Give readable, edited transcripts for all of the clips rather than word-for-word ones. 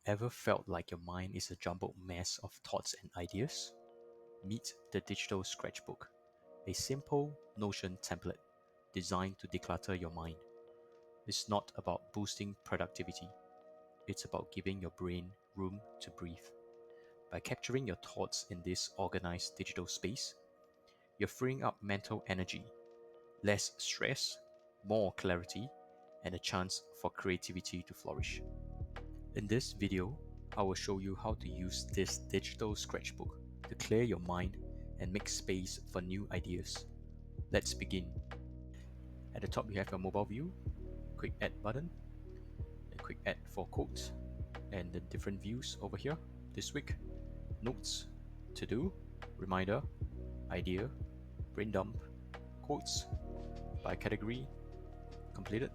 Ever felt like your mind is a jumbled mess of thoughts and ideas? Meet the Digital Sketchbook, a simple Notion template designed to declutter your mind. It's not about boosting productivity, it's about giving your brain room to breathe. By capturing your thoughts in this organized digital space, you're freeing up mental energy, less stress, more clarity, and a chance for creativity to flourish. In this video, I will show you how to use this digital sketchbook to clear your mind and make space for new ideas. Let's begin. At the top, you have your mobile view, quick add button, a quick add for quotes, and the different views over here. This week, notes, to do, reminder, idea, brain dump, quotes, by category, completed,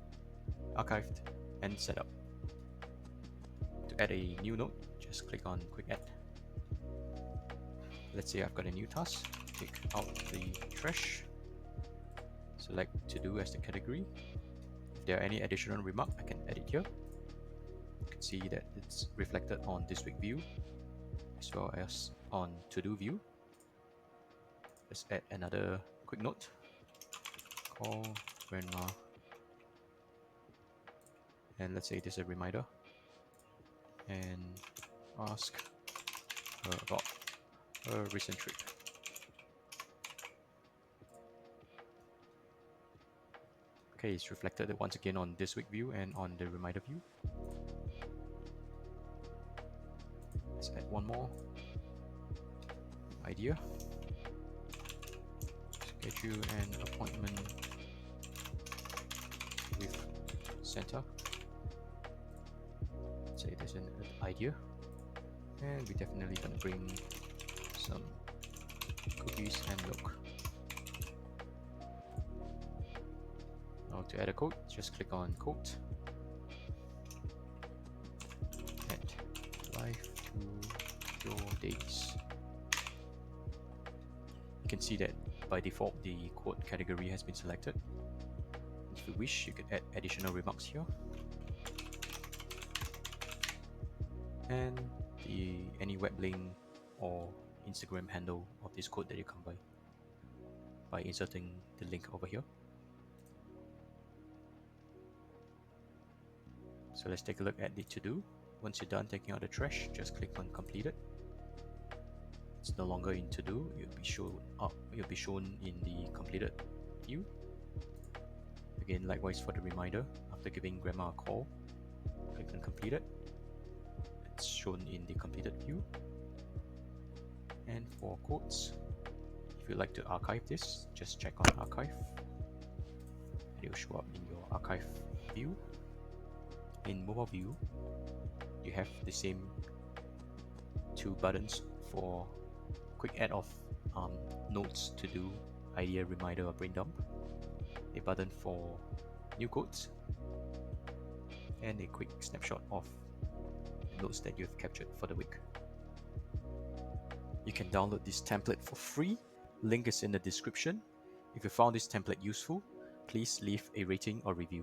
archived, and set up. To add a new note, just click on quick add. Let's say I've got a new task. Take out the trash, select to do as the category. If there are any additional remarks, I can edit here. You can see that it's reflected on this week view as well as on to do view. Let's add another quick note. Call grandma, and let's say this is a reminder, and ask her about her recent trip. Okay, it's reflected once again on this week view and on the reminder view. Let's add one more idea. Schedule an appointment with Santa. Let's say there's an idea, and we're definitely gonna bring some cookies and milk. Now to add a quote, just click on quote. Add life to your days. You can see that by default the quote category has been selected. If you wish, you could add additional remarks here. And any web link or Instagram handle of this quote that you come by inserting the link over here. So let's take a look at the to-do. Once you're done taking out the trash, just click on completed. It's no longer in to-do, you'll be shown in the completed view. Again, likewise for the reminder, after giving grandma a call, click on completed. It's shown in the completed view. And for quotes, if you'd like to archive this, just check on archive. It will show up in your archive view. In mobile view, you have the same two buttons for quick add of notes, to do, idea, reminder, or brain dump. A button for new quotes, and a quick snapshot of the notes that you've captured for the week. You can download this template for free. Link is in the description. If you found this template useful, please leave a rating or review.